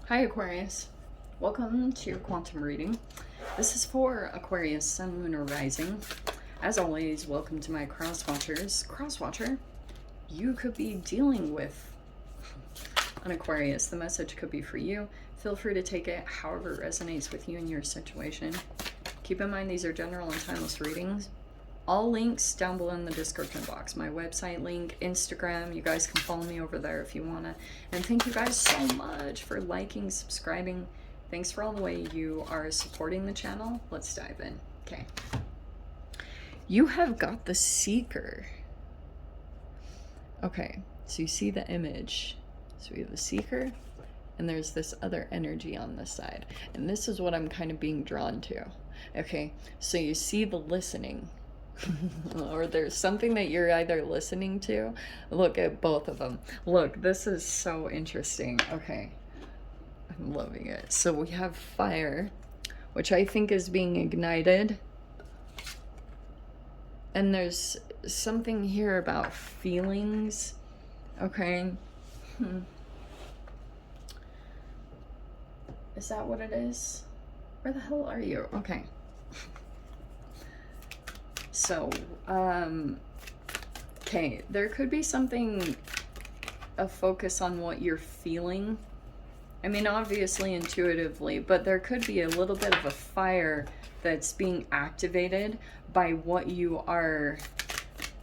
Hi Aquarius, welcome to your quantum reading. This is for Aquarius, Sun, Moon, or Rising. As always, welcome to my cross-watchers. Cross-watcher, you could be dealing with an Aquarius. The message could be for you. Feel free to take it however it resonates with you and your situation. Keep in mind these are general and timeless readings. All links down below in the description box. My website link, Instagram. You guys can follow me over there if you wanna. And thank you guys so much for liking, subscribing. Thanks for all the way you are supporting the channel. Let's dive in. Okay. You have got the Seeker. Okay, so you see the image. So we have the Seeker, and there's this other energy on this side. And this is what I'm kind of being drawn to. Okay, so you see the listening. Or there's something that you're either listening to. Look at both of them. Look, this is so interesting. Okay, I'm loving it. So we have fire, which I think is being ignited. And there's something here about feelings. Okay. Is that what it is? Where the hell are you? Okay. So, okay, there could be something, a focus on what you're feeling. I mean, obviously intuitively, but there could be a little bit of a fire that's being activated by what you are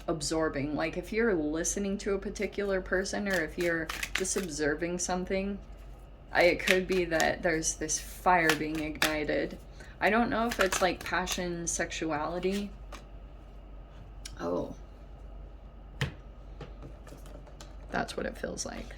absorbing. Like if you're listening to a particular person, or if you're just observing something, it could be that there's this fire being ignited. I don't know if it's like passion, sexuality. Oh, that's what it feels like.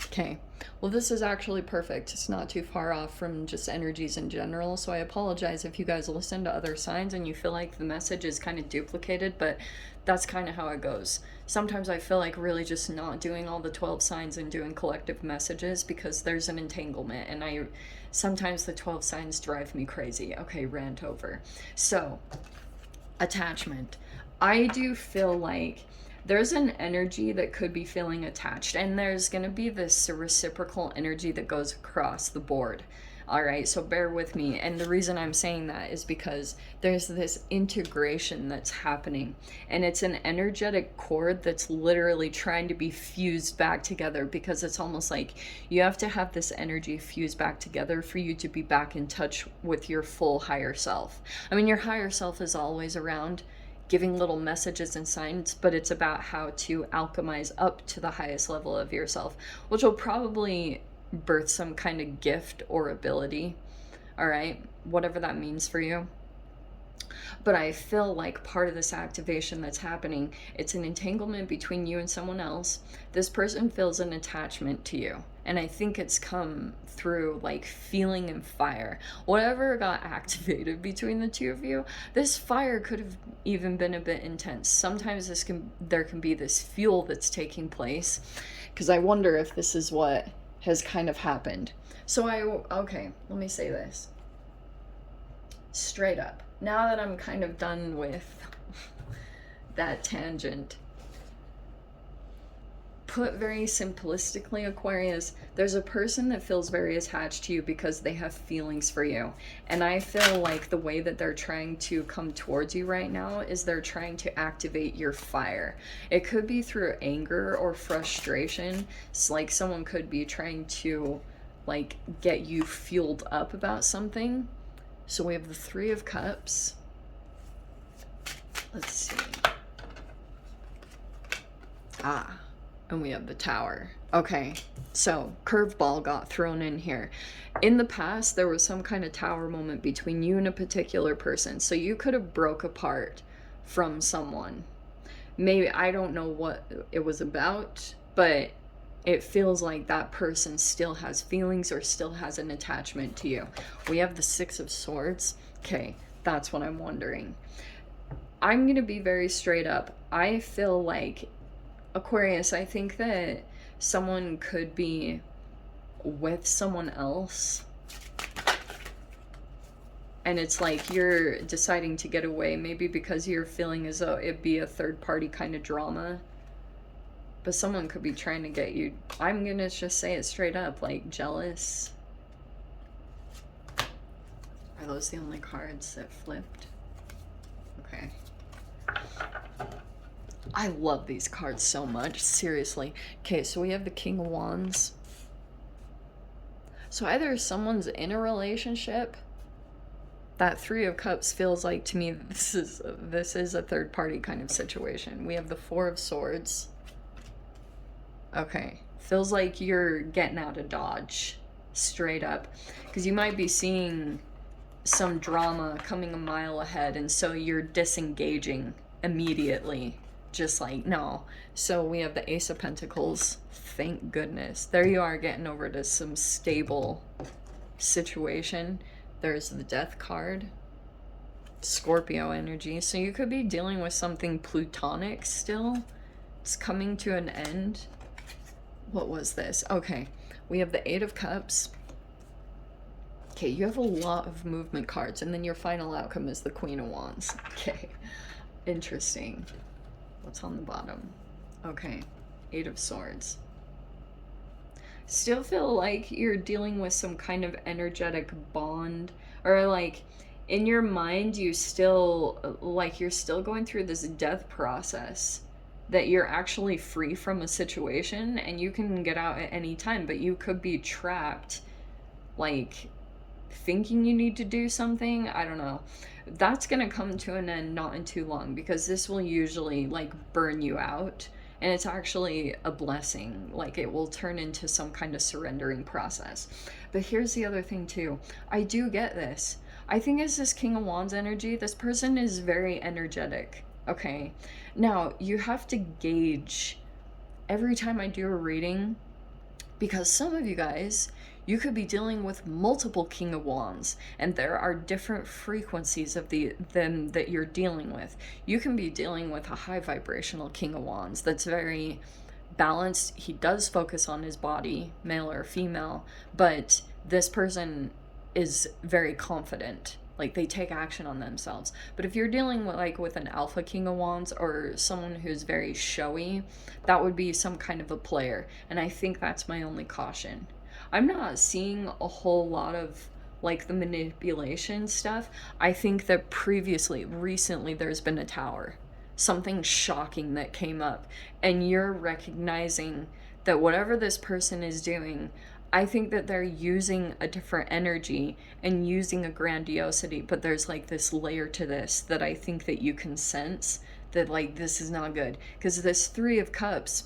Okay, well this is actually perfect. It's not too far off from just energies in general, so I apologize if you guys listen to other signs and you feel like the message is kind of duplicated, but that's kind of how it goes. Sometimes I feel like really just not doing all the 12 signs and doing collective messages because there's an entanglement, and sometimes the 12 signs drive me crazy. Okay, rant over. So, attachment. I do feel like there's an energy that could be feeling attached, and there's going to be this reciprocal energy that goes across the board. All right, so bear with me. And the reason I'm saying that is because there's this integration that's happening, and it's an energetic cord that's literally trying to be fused back together, because it's almost like you have to have this energy fused back together for you to be back in touch with your full higher self. I mean, your higher self is always around, giving little messages and signs, but it's about how to alchemize up to the highest level of yourself, which will probably birth some kind of gift or ability. All right, whatever that means for you. But I feel like part of this activation that's happening, it's an entanglement between you and someone else. This person feels an attachment to you, and I think it's come through like feeling and fire. Whatever got activated between the two of you, this fire could have even been a bit intense. Sometimes there can be this fuel that's taking place, because I wonder if this is what has kind of happened. So okay, let me say this straight up. Now that I'm kind of done with that tangent, put very simplistically, Aquarius, there's a person that feels very attached to you because they have feelings for you. And I feel like the way that they're trying to come towards you right now is they're trying to activate your fire. It could be through anger or frustration. It's like someone could be trying to like get you fueled up about something. So we have the Three of Cups. Let's see. And we have the Tower. Okay, so curveball got thrown in here. In the past, there was some kind of tower moment between you and a particular person. So you could have broke apart from someone. Maybe, I don't know what it was about, but it feels like that person still has feelings or still has an attachment to you. We have the Six of Swords. Okay, that's what I'm wondering. I'm going to be very straight up. I feel like, Aquarius, I think that someone could be with someone else, and it's like you're deciding to get away, maybe because you're feeling as though it'd be a third party kind of drama. But someone could be trying to get you, I'm gonna just say it straight up, like jealous. Are those the only cards that flipped? Okay. I love these cards so much, seriously. Okay, so we have the King of Wands. So either someone's in a relationship. That Three of Cups feels like to me this is a third party kind of situation. We have the Four of Swords. Okay, feels like you're getting out of Dodge, straight up, because you might be seeing some drama coming a mile ahead, and so you're disengaging immediately. Just like, no. So we have the Ace of Pentacles. Thank goodness. There you are, getting over to some stable situation. There's the Death card. Scorpio energy. So you could be dealing with something plutonic still. It's coming to an end. What was this? Okay. We have the Eight of Cups. Okay, you have a lot of movement cards, and then your final outcome is the Queen of Wands. Okay. Interesting. What's on the bottom? Okay, Eight of Swords. Still feel like you're dealing with some kind of energetic bond, or like in your mind you still, like you're still going through this death process, that you're actually free from a situation and you can get out at any time, but you could be trapped, like thinking you need to do something. I don't know. That's gonna come to an end not in too long, because this will usually like burn you out, and it's actually a blessing. Like it will turn into some kind of surrendering process. But here's the other thing too. I do get this. I think it's this King of Wands energy. This person is very energetic. Okay. Now you have to gauge every time I do a reading, because some of you guys, you could be dealing with multiple King of Wands, and there are different frequencies of them that you're dealing with. You can be dealing with a high vibrational King of Wands that's very balanced. He does focus on his body, male or female, but this person is very confident. Like they take action on themselves. But if you're dealing with like with an alpha King of Wands, or someone who's very showy, that would be some kind of a player. And I think that's my only caution. I'm not seeing a whole lot of like the manipulation stuff. I think that recently there's been a tower, something shocking that came up, and you're recognizing that whatever this person is doing, I think that they're using a different energy and using a grandiosity, but there's like this layer to this that I think that you can sense that like this is not good, because this Three of Cups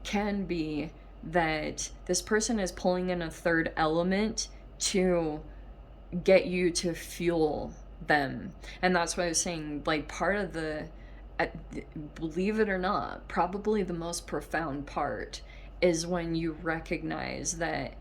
can be that this person is pulling in a third element to get you to fuel them. And that's why I was saying, like, part of the, believe it or not, probably the most profound part is when you recognize that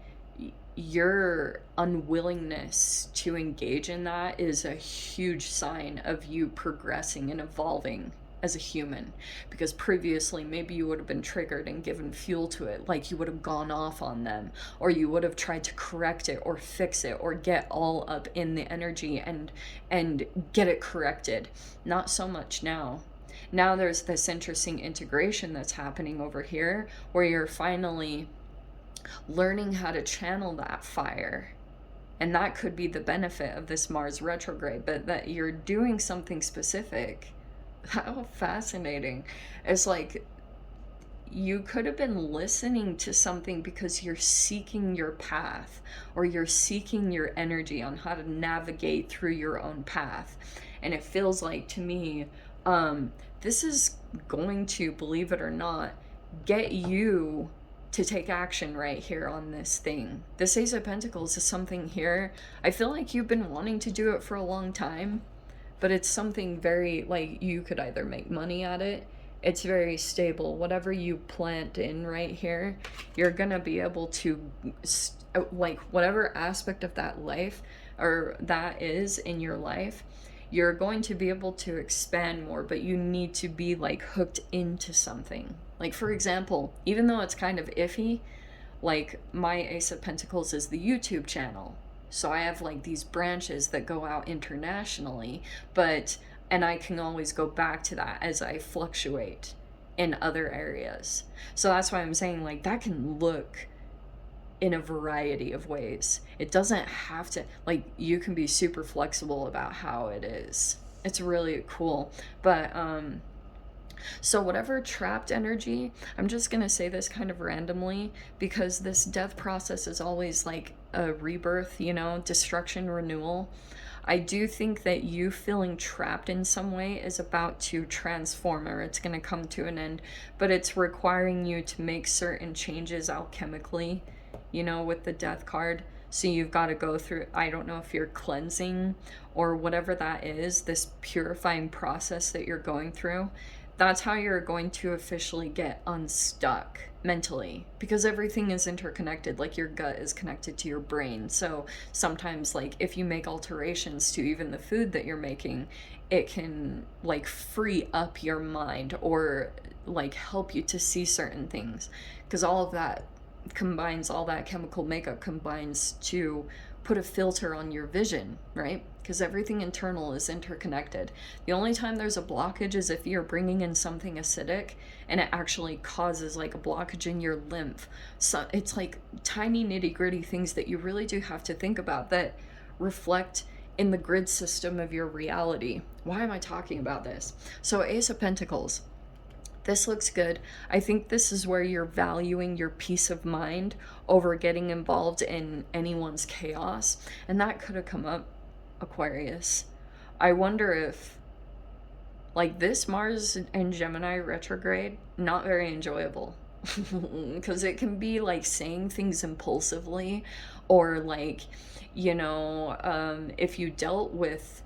your unwillingness to engage in that is a huge sign of you progressing and evolving as a human. Because previously maybe you would have been triggered and given fuel to it, like you would have gone off on them, or you would have tried to correct it or fix it or get all up in the energy and get it corrected. Not so much now. Now there's this interesting integration that's happening over here, where you're finally learning how to channel that fire. And that could be the benefit of this Mars retrograde, but that you're doing something specific. How fascinating. It's like you could have been listening to something because you're seeking your path, or you're seeking your energy on how to navigate through your own path. And it feels like to me, this is going to, believe it or not, get you to take action right here on this thing. This Ace of Pentacles is something here. I feel like you've been wanting to do it for a long time, but it's something very, like, you could either make money at it. It's very stable. Whatever you plant in right here, you're gonna be able to, like, whatever aspect of that life, or that is in your life, you're going to be able to expand more, but you need to be like hooked into something. Like, for example, even though it's kind of iffy, like my Ace of Pentacles is the YouTube channel. So I have like these branches that go out internationally, and I can always go back to that as I fluctuate. in other areas. So that's why I'm saying, like, that can look in a variety of ways. It doesn't have to, like, you can be super flexible about how it is. It's really cool. But so whatever trapped energy, I'm just gonna say this kind of randomly, because this death process is always like a rebirth, you know, destruction, renewal. I do think that you feeling trapped in some way is about to transform, or it's going to come to an end, but it's requiring you to make certain changes alchemically, you know, with the death card. So you've got to go through, I don't know if you're cleansing or whatever that is, this purifying process that you're going through. That's how you're going to officially get unstuck mentally, because everything is interconnected. Like, your gut is connected to your brain. So sometimes, like, if you make alterations to even the food that you're making, it can like free up your mind, or like help you to see certain things, because all of that combines, all that chemical makeup combines to put a filter on your vision, right? Because everything internal is interconnected. The only time there's a blockage is if you're bringing in something acidic and it actually causes like a blockage in your lymph. So it's like tiny nitty gritty things that you really do have to think about that reflect in the grid system of your reality. Why am I talking about this? So Ace of Pentacles. This looks good. I think this is where you're valuing your peace of mind over getting involved in anyone's chaos. And that could have come up, Aquarius. I wonder if, like, this Mars and Gemini retrograde, not very enjoyable. Because it can be like saying things impulsively, or like, you know, if you dealt with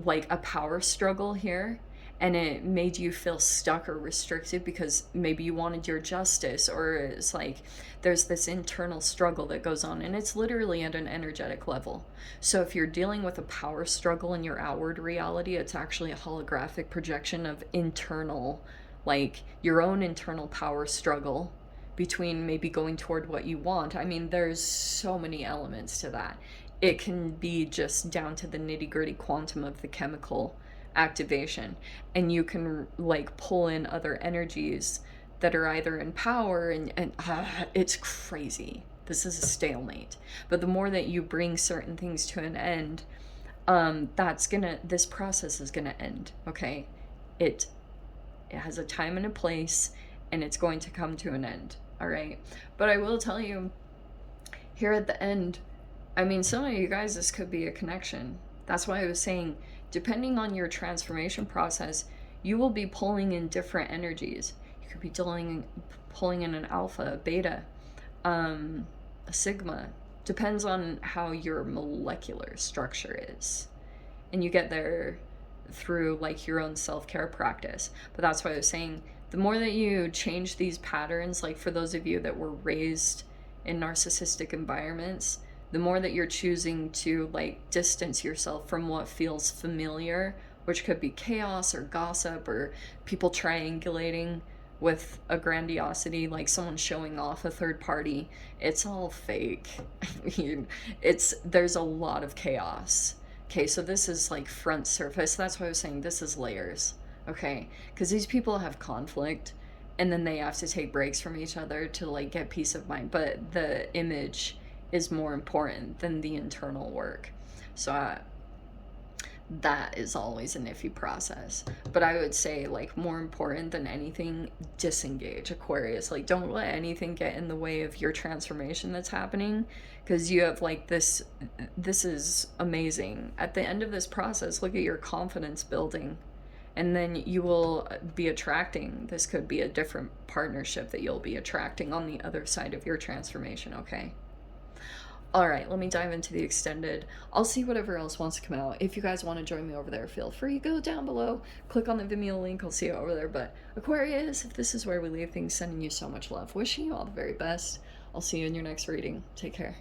like a power struggle here, and it made you feel stuck or restricted because maybe you wanted your justice, or it's like there's this internal struggle that goes on, and it's literally at an energetic level. So if you're dealing with a power struggle in your outward reality, it's actually a holographic projection of internal, like your own internal power struggle between maybe going toward what you want. I mean, there's so many elements to that. It can be just down to the nitty gritty quantum of the chemical activation, and you can like pull in other energies that are either in power, and it's crazy. This is a stalemate. But the more that you bring certain things to an end, this process is gonna end. Okay, it has a time and a place, and it's going to come to an end. All right, but I will tell you here at the end, I mean, some of you guys, this could be a connection. That's why I was saying, depending on your transformation process, you will be pulling in different energies. You could be pulling in an alpha, a beta, a sigma. Depends on how your molecular structure is. And you get there through like your own self-care practice. But that's why I was saying, the more that you change these patterns, like for those of you that were raised in narcissistic environments, the more that you're choosing to like distance yourself from what feels familiar, which could be chaos or gossip or people triangulating with a grandiosity, like someone showing off a third party. It's all fake. There's a lot of chaos. Okay, so this is like front surface. That's why I was saying this is layers. Okay, because these people have conflict, and then they have to take breaks from each other to like get peace of mind. But the image is more important than the internal work. So that is always an iffy process. But I would say, like, more important than anything, disengage, Aquarius. Like, don't let anything get in the way of your transformation that's happening, because you have like this is amazing. At the end of this process, look at your confidence building, and then you will be attracting, this could be a different partnership that you'll be attracting on the other side of your transformation. Okay, all right, let me dive into the extended. I'll see whatever else wants to come out. If you guys want to join me over there, feel free. Go down below, click on the Vimeo link. I'll see you over there. But Aquarius, if this is where we leave things, sending you so much love. Wishing you all the very best. I'll see you in your next reading. Take care.